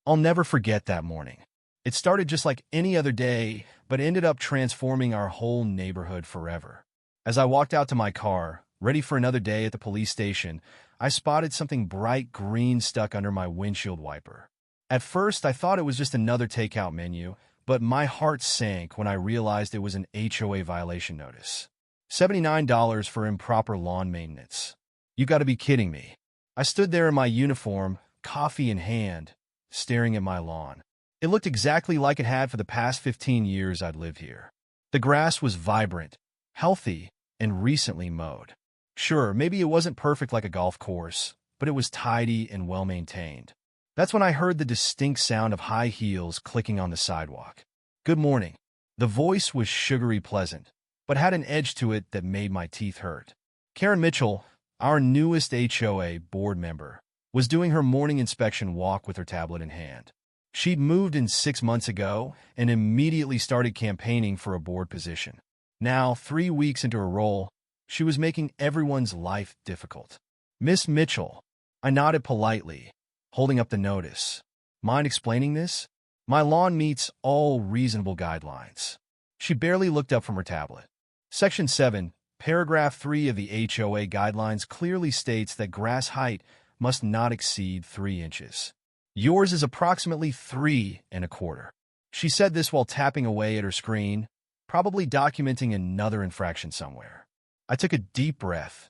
I'll never forget that morning. It started just like any other day, but ended up transforming our whole neighborhood forever. As I walked out to my car, ready for another day at the police station, I spotted something bright green stuck under my windshield wiper. At first, I thought it was just another takeout menu, but my heart sank when I realized it was an HOA violation notice. $79 for improper lawn maintenance. You gotta be kidding me. I stood there in my uniform, coffee in hand, staring at my lawn. It looked exactly like it had for the past 15 years I'd lived here. The grass was vibrant, healthy, and recently mowed. Sure, maybe it wasn't perfect like a golf course, but it was tidy and well-maintained. That's when I heard the distinct sound of high heels clicking on the sidewalk. Good morning. The voice was sugary pleasant, but had an edge to it that made my teeth hurt. Karen Mitchell, our newest HOA board member, was doing her morning inspection walk with her tablet in hand. She'd moved in 6 months ago and immediately started campaigning for a board position. Now, 3 weeks into her role, she was making everyone's life difficult. Miss Mitchell, I nodded politely, holding up the notice. Mind explaining this? My lawn meets all reasonable guidelines. She barely looked up from her tablet. Section 7, paragraph 3 of the HOA guidelines clearly states that grass height must not exceed 3 inches. Yours is approximately 3¼ She said this while tapping away at her screen, probably documenting another infraction somewhere. I took a deep breath,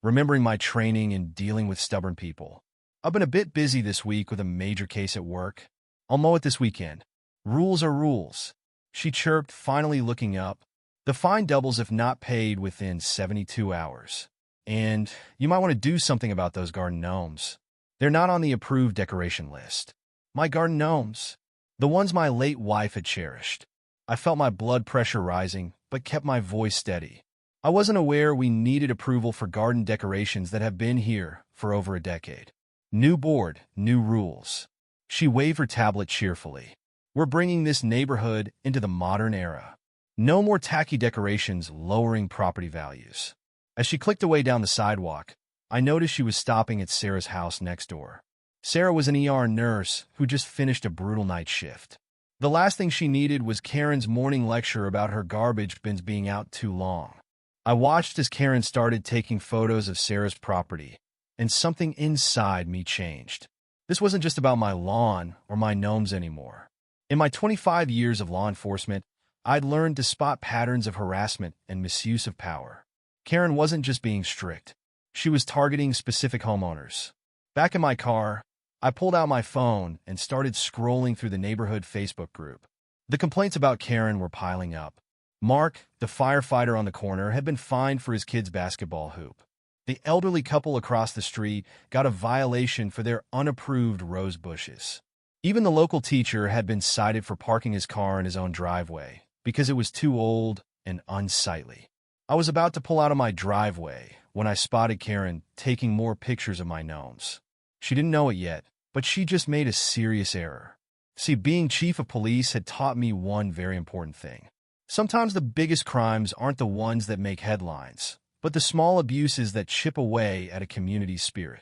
remembering my training in dealing with stubborn people. I've been a bit busy this week with a major case at work. I'll mow it this weekend. Rules are rules. She chirped, finally looking up. The fine doubles if not paid within 72 hours. And you might want to do something about those garden gnomes. They're not on the approved decoration list. My garden gnomes. The ones my late wife had cherished. I felt my blood pressure rising, but kept my voice steady. I wasn't aware we needed approval for garden decorations that have been here for over a decade. New board, new rules. She waved her tablet cheerfully. We're bringing this neighborhood into the modern era. No more tacky decorations lowering property values. As she clicked away down the sidewalk, I noticed she was stopping at Sarah's house next door. Sarah was an ER nurse who just finished a brutal night shift. The last thing she needed was Karen's morning lecture about her garbage bins being out too long. I watched as Karen started taking photos of Sarah's property, and something inside me changed. This wasn't just about my lawn or my gnomes anymore. In my 25 years of law enforcement, I'd learned to spot patterns of harassment and misuse of power. Karen wasn't just being strict. She was targeting specific homeowners. Back in my car, I pulled out my phone and started scrolling through the neighborhood Facebook group. The complaints about Karen were piling up. Mark, the firefighter on the corner, had been fined for his kid's basketball hoop. The elderly couple across the street got a violation for their unapproved rose bushes. Even the local teacher had been cited for parking his car in his own driveway because it was too old and unsightly. I was about to pull out of my driveway when I spotted Karen taking more pictures of my gnomes. She didn't know it yet, but she just made a serious error. See, being chief of police had taught me one very important thing. Sometimes the biggest crimes aren't the ones that make headlines, but the small abuses that chip away at a community's spirit.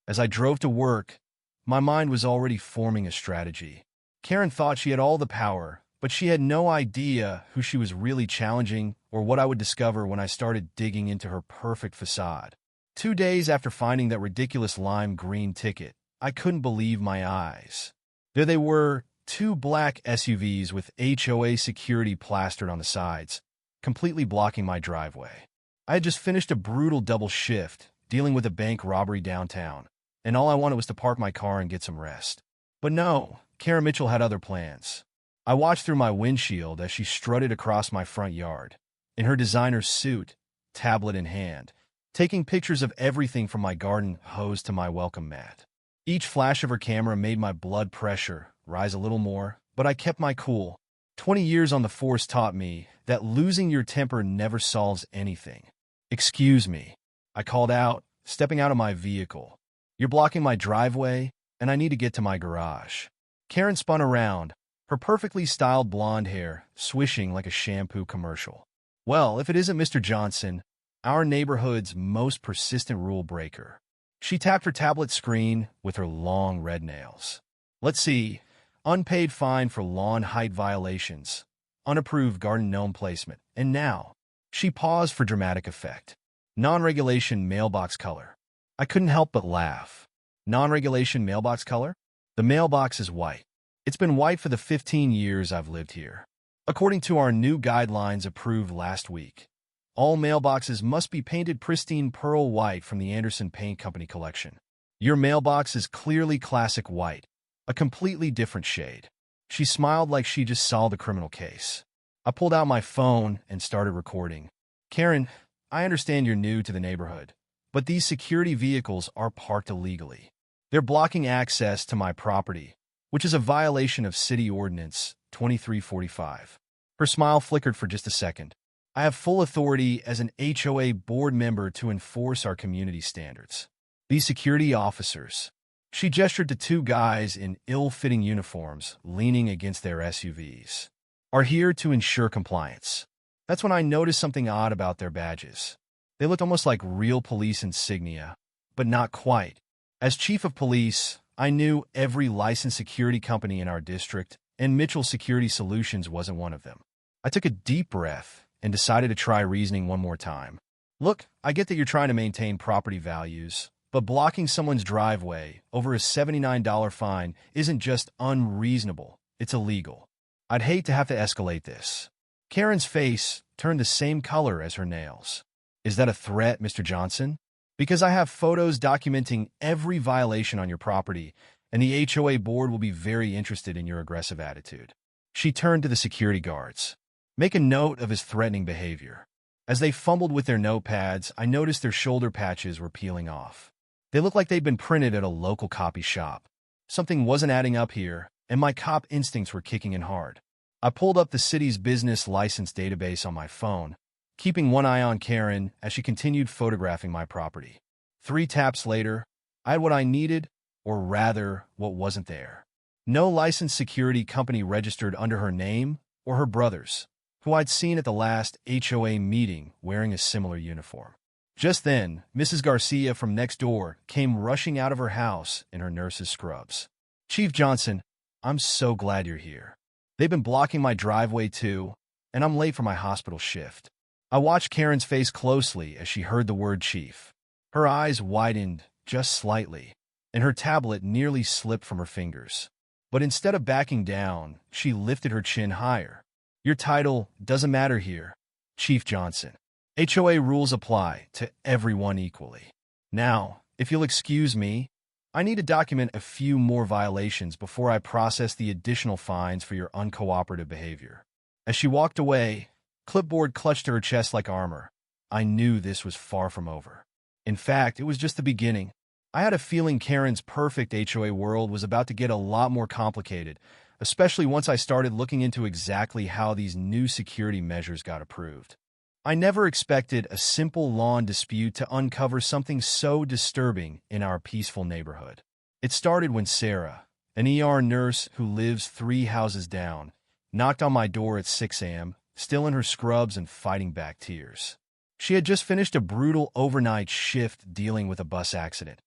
As I drove to work, my mind was already forming a strategy. Karen thought she had all the power, but she had no idea who she was really challenging or what I would discover when I started digging into her perfect facade. 2 days after finding that ridiculous lime green ticket, I couldn't believe my eyes. There they were, 2 black SUVs with HOA security plastered on the sides, completely blocking my driveway. I had just finished a brutal double shift, dealing with a bank robbery downtown, and all I wanted was to park my car and get some rest. But no, Karen Mitchell had other plans. I watched through my windshield as she strutted across my front yard, in her designer suit, tablet in hand, taking pictures of everything from my garden hose to my welcome mat. Each flash of her camera made my blood pressure rise a little more, but I kept my cool. 20 years on the force taught me that losing your temper never solves anything. "Excuse me," I called out, stepping out of my vehicle. "You're blocking my driveway, and I need to get to my garage." Karen spun around, her perfectly styled blonde hair swishing like a shampoo commercial. Well, if it isn't Mr. Johnson, our neighborhood's most persistent rule breaker. She tapped her tablet screen with her long red nails. "Let's see, unpaid fine for lawn height violations, unapproved garden gnome placement, and now, she paused for dramatic effect. Non-regulation mailbox color. I couldn't help but laugh. Non-regulation mailbox color? The mailbox is white. It's been white for the 15 years I've lived here. According to our new guidelines approved last week, all mailboxes must be painted pristine pearl white from the Anderson Paint Company collection. Your mailbox is clearly classic white, a completely different shade. She smiled like she just solved a criminal case. I pulled out my phone and started recording. Karen, I understand you're new to the neighborhood, but these security vehicles are parked illegally. They're blocking access to my property, which is a violation of City Ordinance 2345. Her smile flickered for just a second. I have full authority as an HOA board member to enforce our community standards. These security officers, she gestured to two guys in ill-fitting uniforms leaning against their SUVs, are here to ensure compliance. That's when I noticed something odd about their badges. They looked almost like real police insignia, but not quite. As chief of police, I knew every licensed security company in our district, and Mitchell Security Solutions wasn't one of them. I took a deep breath and decided to try reasoning one more time. Look, I get that you're trying to maintain property values, but blocking someone's driveway over a $79 fine isn't just unreasonable, it's illegal. I'd hate to have to escalate this. Karen's face turned the same color as her nails. Is that a threat, Mr. Johnson? Because I have photos documenting every violation on your property, and the HOA board will be very interested in your aggressive attitude. She turned to the security guards. Make a note of his threatening behavior. As they fumbled with their notepads, I noticed their shoulder patches were peeling off. They looked like they'd been printed at a local copy shop. Something wasn't adding up here, and my cop instincts were kicking in hard. I pulled up the city's business license database on my phone, keeping one eye on Karen as she continued photographing my property. 3 taps later, I had what I needed, or rather, what wasn't there. No licensed security company registered under her name or her brother's, who I'd seen at the last HOA meeting wearing a similar uniform. Just then, Mrs. Garcia from next door came rushing out of her house in her nurse's scrubs. Chief Johnson, I'm so glad you're here. They've been blocking my driveway too, and I'm late for my hospital shift. I watched Karen's face closely as she heard the word chief. Her eyes widened just slightly, and her tablet nearly slipped from her fingers. But instead of backing down, she lifted her chin higher. Your title doesn't matter here, Chief Johnson. HOA rules apply to everyone equally. Now, if you'll excuse me, I need to document a few more violations before I process the additional fines for your uncooperative behavior. As she walked away, clipboard clutched to her chest like armor. I knew this was far from over. In fact, it was just the beginning. I had a feeling Karen's perfect HOA world was about to get a lot more complicated, especially once I started looking into exactly how these new security measures got approved. I never expected a simple lawn dispute to uncover something so disturbing in our peaceful neighborhood. It started when Sarah, an ER nurse who lives 3 houses down, knocked on my door at 6 a.m., still in her scrubs and fighting back tears. She had just finished a brutal overnight shift dealing with a bus accident,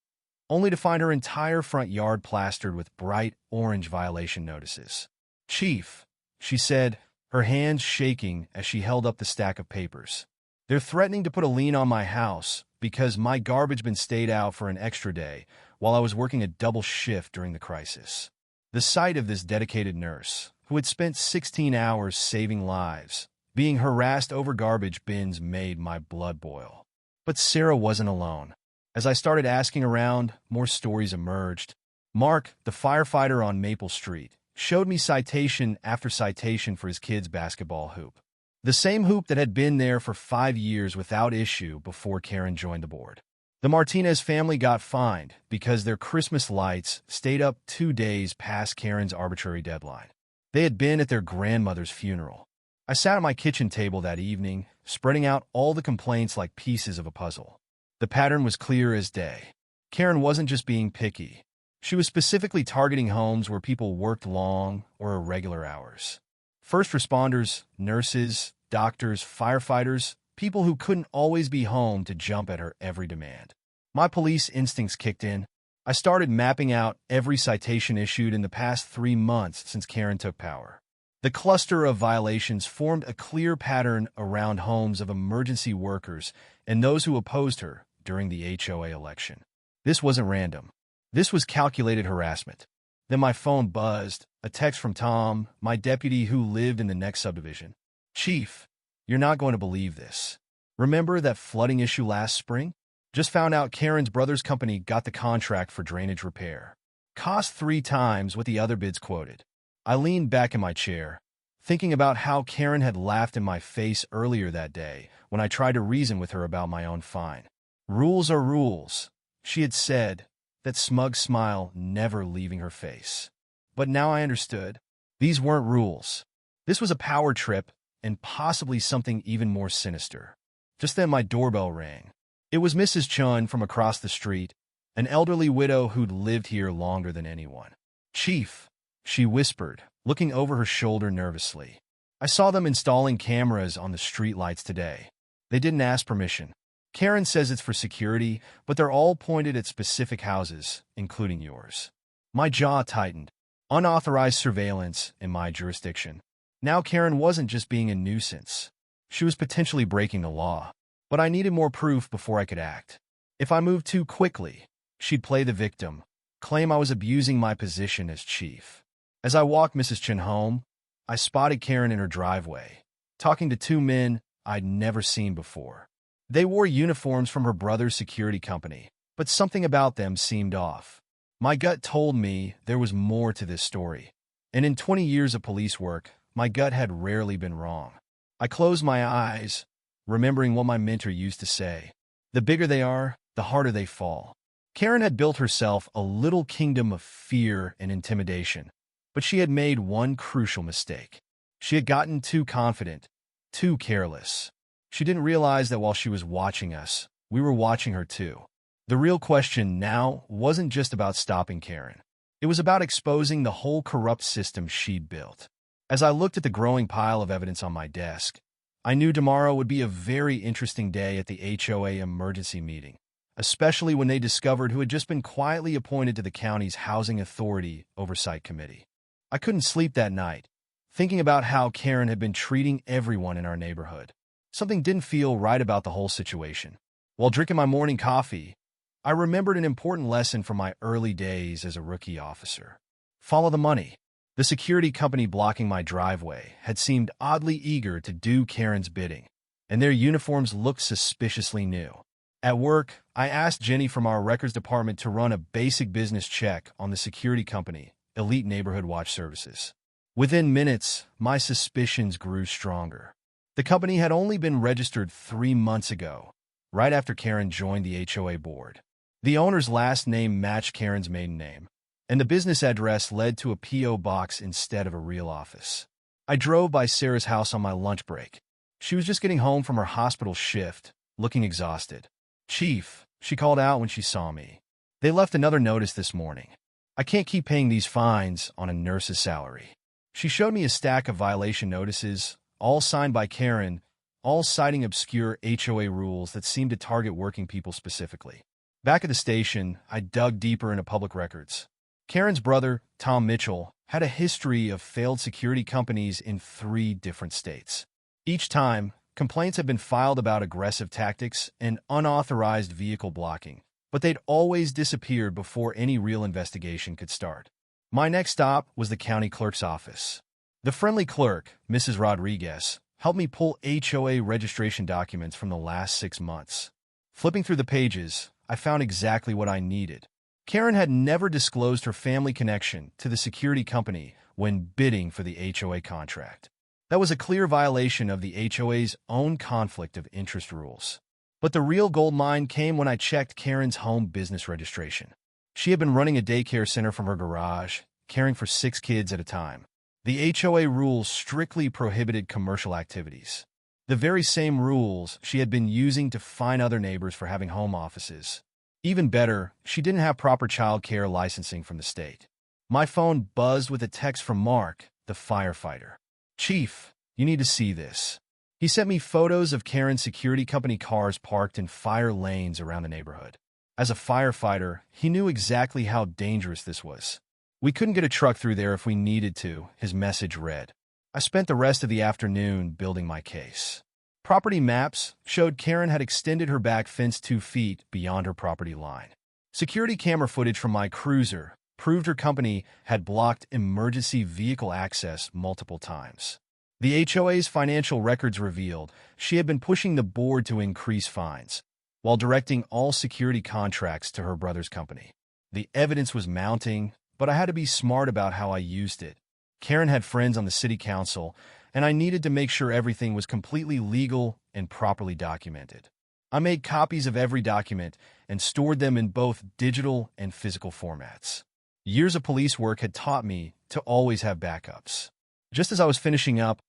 only to find her entire front yard plastered with bright orange violation notices. Chief, she said, her hands shaking as she held up the stack of papers. They're threatening to put a lien on my house because my garbage bin stayed out for an extra day while I was working a double shift during the crisis. The sight of this dedicated nurse, who had spent 16 hours saving lives, being harassed over garbage bins made my blood boil. But Sarah wasn't alone. As I started asking around, more stories emerged. Mark, the firefighter on Maple Street, showed me citation after citation for his kid's basketball hoop. The same hoop that had been there for 5 years without issue before Karen joined the board. The Martinez family got fined because their Christmas lights stayed up 2 days past Karen's arbitrary deadline. They had been at their grandmother's funeral. I sat at my kitchen table that evening, spreading out all the complaints like pieces of a puzzle. The pattern was clear as day. Karen wasn't just being picky. She was specifically targeting homes where people worked long or irregular hours. First responders, nurses, doctors, firefighters, people who couldn't always be home to jump at her every demand. My police instincts kicked in. I started mapping out every citation issued in the past 3 months since Karen took power. The cluster of violations formed a clear pattern around homes of emergency workers and those who opposed her during the HOA election. This wasn't random. This was calculated harassment. Then my phone buzzed, a text from Tom, my deputy who lived in the next subdivision. "Chief, you're not going to believe this. Remember that flooding issue last spring? Just found out Karen's brother's company got the contract for drainage repair. Cost 3 times what the other bids quoted." I leaned back in my chair, thinking about how Karen had laughed in my face earlier that day when I tried to reason with her about my own fine. "Rules are rules," she had said, that smug smile never leaving her face. But now I understood. These weren't rules. This was a power trip and possibly something even more sinister. Just then my doorbell rang. It was Mrs. Chun from across the street, an elderly widow who'd lived here longer than anyone. "Chief," she whispered, looking over her shoulder nervously. "I saw them installing cameras on the streetlights today. They didn't ask permission. Karen says it's for security, but they're all pointed at specific houses, including yours." My jaw tightened. Unauthorized surveillance in my jurisdiction. Now Karen wasn't just being a nuisance. She was potentially breaking the law. But I needed more proof before I could act. If I moved too quickly, she'd play the victim, claim I was abusing my position as chief. As I walked Mrs. Chin home, I spotted Karen in her driveway, talking to 2 men I'd never seen before. They wore uniforms from her brother's security company, but something about them seemed off. My gut told me there was more to this story, and in 20 years of police work, my gut had rarely been wrong. I closed my eyes, remembering what my mentor used to say. The bigger they are, the harder they fall. Karen had built herself a little kingdom of fear and intimidation, but she had made one crucial mistake. She had gotten too confident, too careless. She didn't realize that while she was watching us, we were watching her too. The real question now wasn't just about stopping Karen. It was about exposing the whole corrupt system she'd built. As I looked at the growing pile of evidence on my desk, I knew tomorrow would be a very interesting day at the HOA emergency meeting, especially when they discovered who had just been quietly appointed to the county's Housing Authority Oversight Committee. I couldn't sleep that night, thinking about how Karen had been treating everyone in our neighborhood. Something didn't feel right about the whole situation. While drinking my morning coffee, I remembered an important lesson from my early days as a rookie officer. Follow the money. The security company blocking my driveway had seemed oddly eager to do Karen's bidding, and their uniforms looked suspiciously new. At work, I asked Jenny from our records department to run a basic business check on the security company, Elite Neighborhood Watch Services. Within minutes, my suspicions grew stronger. The company had only been registered 3 months ago, right after Karen joined the HOA board. The owner's last name matched Karen's maiden name, and the business address led to a P.O. box instead of a real office. I drove by Sarah's house on my lunch break. She was just getting home from her hospital shift, looking exhausted. "Chief," she called out when she saw me. "They left another notice this morning. I can't keep paying these fines on a nurse's salary." She showed me a stack of violation notices, all signed by Karen, all citing obscure HOA rules that seemed to target working people specifically. Back at the station, I dug deeper into public records. Karen's brother, Tom Mitchell, had a history of failed security companies in 3 different states. Each time, complaints had been filed about aggressive tactics and unauthorized vehicle blocking, but they'd always disappeared before any real investigation could start. My next stop was the county clerk's office. The friendly clerk, Mrs. Rodriguez, helped me pull HOA registration documents from the last 6 months. Flipping through the pages, I found exactly what I needed. Karen had never disclosed her family connection to the security company when bidding for the HOA contract. That was a clear violation of the HOA's own conflict of interest rules. But the real gold mine came when I checked Karen's home business registration. She had been running a daycare center from her garage, caring for 6 kids at a time. The HOA rules strictly prohibited commercial activities. The very same rules she had been using to fine other neighbors for having home offices. Even better, she didn't have proper child care licensing from the state. My phone buzzed with a text from Mark, the firefighter. "Chief, you need to see this." He sent me photos of Karen's security company cars parked in fire lanes around the neighborhood. As a firefighter, he knew exactly how dangerous this was. We couldn't get a truck through there if we needed to, his message read. I spent the rest of the afternoon building my case. Property maps showed Karen had extended her back fence 2 feet beyond her property line. Security camera footage from my cruiser proved her company had blocked emergency vehicle access multiple times. The HOA's financial records revealed she had been pushing the board to increase fines, while directing all security contracts to her brother's company. The evidence was mounting, but I had to be smart about how I used it. Karen had friends on the city council, and I needed to make sure everything was completely legal and properly documented. I made copies of every document and stored them in both digital and physical formats. Years of police work had taught me to always have backups. Just as I was finishing up,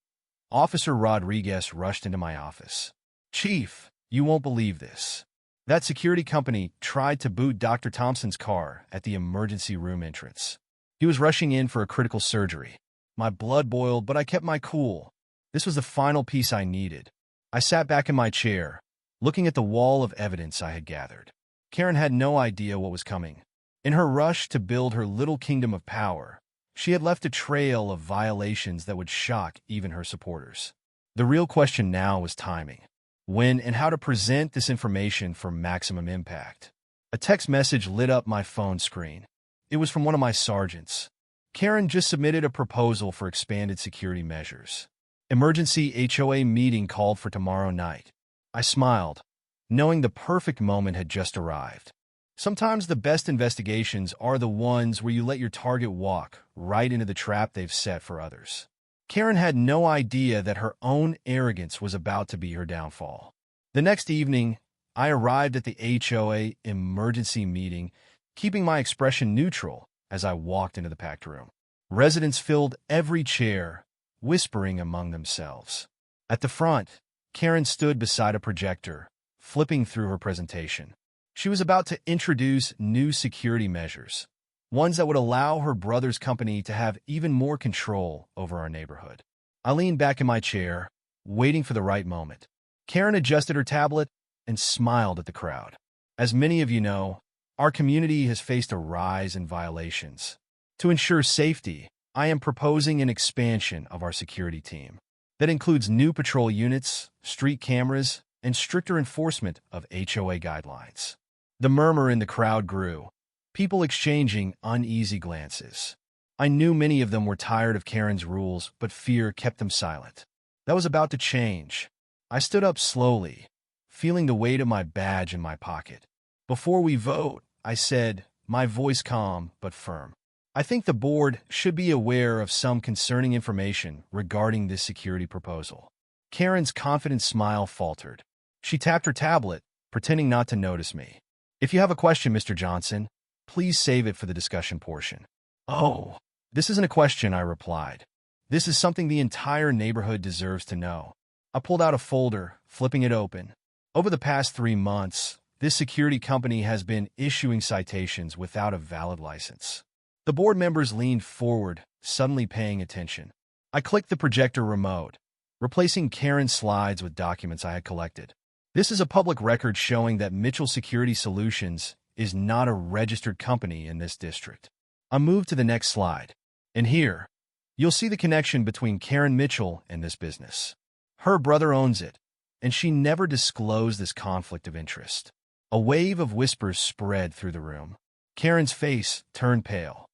Officer Rodriguez rushed into my office. "Chief, you won't believe this. That security company tried to boot Dr. Thompson's car at the emergency room entrance. He was rushing in for a critical surgery. My blood boiled, but I kept my cool. This was the final piece I needed. I sat back in my chair, looking at the wall of evidence I had gathered. Karen had no idea what was coming. In her rush to build her little kingdom of power, she had left a trail of violations that would shock even her supporters. The real question now was timing. When and how to present this information for maximum impact. A text message lit up my phone screen. It was from one of my sergeants. Karen just submitted a proposal for expanded security measures. Emergency HOA meeting called for tomorrow night. I smiled, knowing the perfect moment had just arrived. Sometimes the best investigations are the ones where you let your target walk right into the trap they've set for others. Karen had no idea that her own arrogance was about to be her downfall. The next evening, I arrived at the HOA emergency meeting, keeping my expression neutral as I walked into the packed room. Residents filled every chair, whispering among themselves. At the front, Karen stood beside a projector, flipping through her presentation. She was about to introduce new security measures, ones that would allow her brother's company to have even more control over our neighborhood. I leaned back in my chair, waiting for the right moment. Karen adjusted her tablet and smiled at the crowd. As many of you know, our community has faced a rise in violations. To ensure safety, I am proposing an expansion of our security team. That includes new patrol units, street cameras, and stricter enforcement of HOA guidelines. The murmur in the crowd grew, people exchanging uneasy glances. I knew many of them were tired of Karen's rules, but fear kept them silent. That was about to change. I stood up slowly, feeling the weight of my badge in my pocket. "Before we vote," I said, my voice calm but firm, "I think the board should be aware of some concerning information regarding this security proposal." Karen's confident smile faltered. She tapped her tablet, pretending not to notice me. "If you have a question, Mr. Johnson, please save it for the discussion portion." "Oh, this isn't a question," I replied. "This is something the entire neighborhood deserves to know." I pulled out a folder, flipping it open. Over the past 3 months, this security company has been issuing citations without a valid license. The board members leaned forward, suddenly paying attention. I clicked the projector remote, replacing Karen's slides with documents I had collected. This is a public record showing that Mitchell Security Solutions is not a registered company in this district. I moved to the next slide. And here, you'll see the connection between Karen Mitchell and this business. Her brother owns it, and she never disclosed this conflict of interest. A wave of whispers spread through the room. Karen's face turned pale.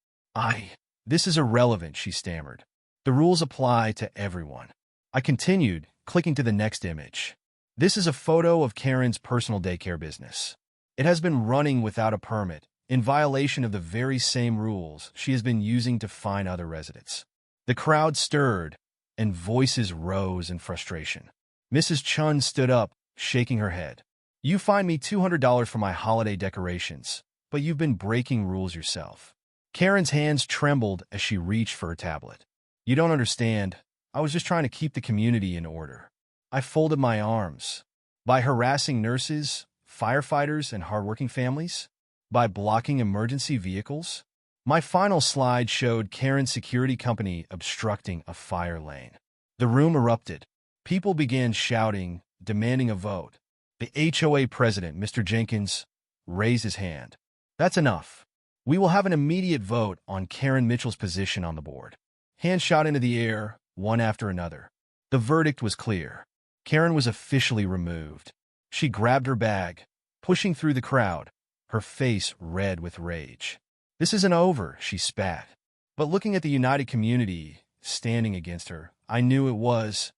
This is irrelevant," she stammered. "The rules apply to everyone." I continued, clicking to the next image. This is a photo of Karen's personal daycare business. It has been running without a permit, in violation of the very same rules she has been using to fine other residents. The crowd stirred, and voices rose in frustration. Mrs. Chun stood up, shaking her head. "You fined me $200 for my holiday decorations, but you've been breaking rules yourself." Karen's hands trembled as she reached for her tablet. "You don't understand. I was just trying to keep the community in order." I folded my arms. By harassing nurses, firefighters, and hardworking families? By blocking emergency vehicles? My final slide showed Karen's security company obstructing a fire lane. The room erupted. People began shouting, demanding a vote. The HOA president, Mr. Jenkins, raised his hand. That's enough. We will have an immediate vote on Karen Mitchell's position on the board. Hands shot into the air, one after another. The verdict was clear. Karen was officially removed. She grabbed her bag, pushing through the crowd, her face red with rage. This isn't over, she spat. But looking at the united community standing against her, I knew it was.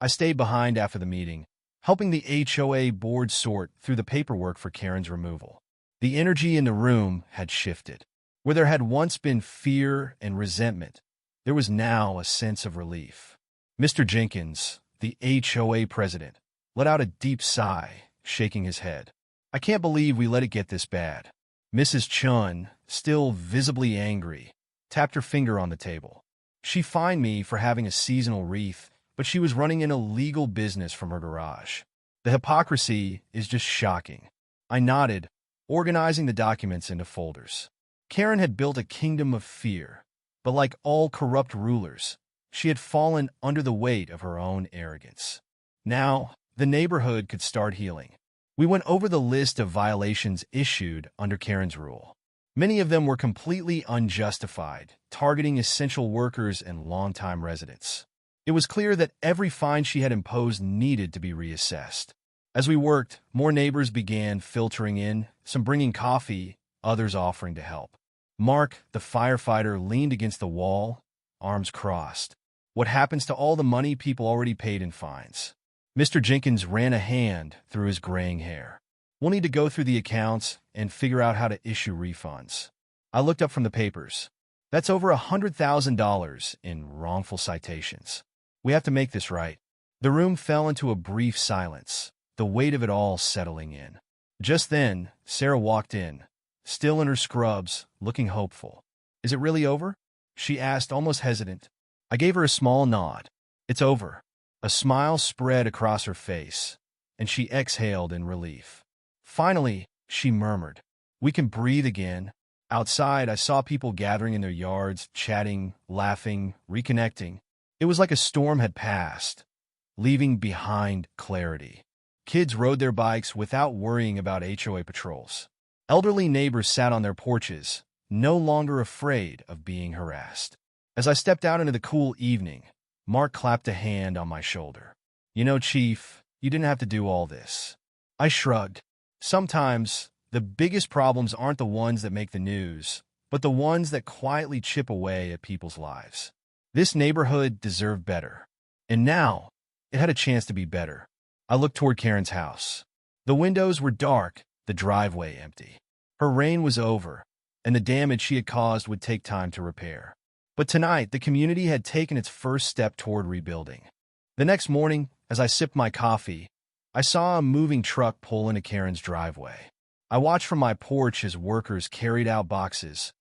I stayed behind after the meeting, helping the HOA board sort through the paperwork for Karen's removal. The energy in the room had shifted. Where there had once been fear and resentment, there was now a sense of relief. Mr. Jenkins, the HOA president, let out a deep sigh, shaking his head. I can't believe we let it get this bad. Mrs. Chun, still visibly angry, tapped her finger on the table. She fined me for having a seasonal wreath, but she was running an illegal business from her garage. The hypocrisy is just shocking. I nodded, organizing the documents into folders. Karen had built a kingdom of fear, but like all corrupt rulers, she had fallen under the weight of her own arrogance. Now, the neighborhood could start healing. We went over the list of violations issued under Karen's rule. Many of them were completely unjustified, targeting essential workers and longtime residents. It was clear that every fine she had imposed needed to be reassessed. As we worked, more neighbors began filtering in, some bringing coffee, others offering to help. Mark, the firefighter, leaned against the wall, arms crossed. What happens to all the money people already paid in fines? Mr. Jenkins ran a hand through his graying hair. We'll need to go through the accounts and figure out how to issue refunds. I looked up from the papers. That's over $100,000 in wrongful citations. We have to make this right. The room fell into a brief silence, the weight of it all settling in. Just then, Sarah walked in, still in her scrubs, looking hopeful. Is it really over? She asked, almost hesitant. I gave her a small nod. It's over. A smile spread across her face, and she exhaled in relief. Finally, she murmured, we can breathe again. Outside, I saw people gathering in their yards, chatting, laughing, reconnecting. It was like a storm had passed, leaving behind clarity. Kids rode their bikes without worrying about HOA patrols. Elderly neighbors sat on their porches, no longer afraid of being harassed. As I stepped out into the cool evening, Mark clapped a hand on my shoulder. You know, Chief, you didn't have to do all this. I shrugged. Sometimes, the biggest problems aren't the ones that make the news, but the ones that quietly chip away at people's lives. This neighborhood deserved better. And now, it had a chance to be better. I looked toward Karen's house. The windows were dark, the driveway empty. Her reign was over, and the damage she had caused would take time to repair. But tonight, the community had taken its first step toward rebuilding. The next morning, as I sipped my coffee, I saw a moving truck pull into Karen's driveway. I watched from my porch as workers carried out boxes,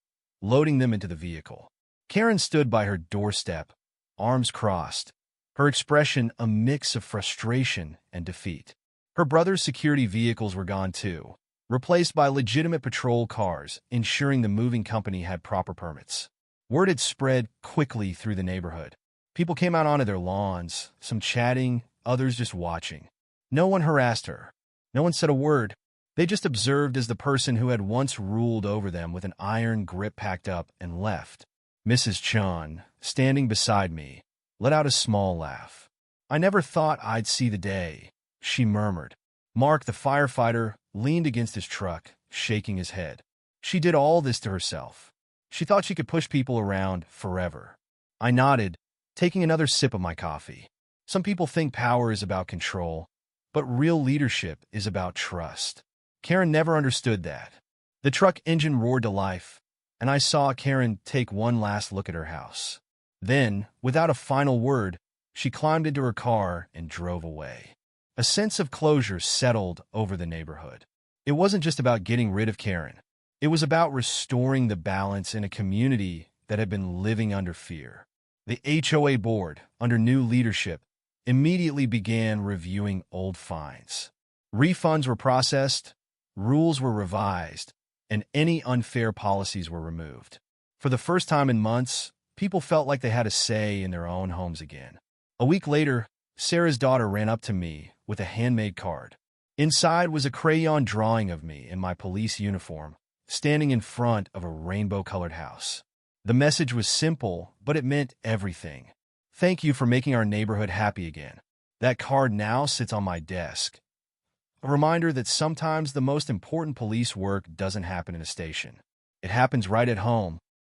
loading them into the vehicle. Karen stood by her doorstep, arms crossed, her expression a mix of frustration and defeat. Her brother's security vehicles were gone too, replaced by legitimate patrol cars, ensuring the moving company had proper permits. Word had spread quickly through the neighborhood. People came out onto their lawns, some chatting, others just watching. No one harassed her. No one said a word. They just observed as the person who had once ruled over them with an iron grip packed up and left. Mrs. Chun, standing beside me, let out a small laugh. I never thought I'd see the day, she murmured. Mark, the firefighter, leaned against his truck, shaking his head. She did all this to herself. She thought she could push people around forever. I nodded, taking another sip of my coffee. Some people think power is about control, but real leadership is about trust. Karen never understood that. The truck engine roared to life, and I saw Karen take one last look at her house. Then, without a final word, she climbed into her car and drove away. A sense of closure settled over the neighborhood. It wasn't just about getting rid of Karen. It was about restoring the balance in a community that had been living under fear. The HOA board, under new leadership, immediately began reviewing old fines. Refunds were processed, rules were revised, and any unfair policies were removed. For the first time in months, people felt like they had a say in their own homes again. A week later, Sarah's daughter ran up to me with a handmade card. Inside was a crayon drawing of me in my police uniform, standing in front of a rainbow-colored house. The message was simple, but it meant everything. Thank you for making our neighborhood happy again. That card now sits on my desk. A reminder that sometimes the most important police work doesn't happen in a station. It happens right at home,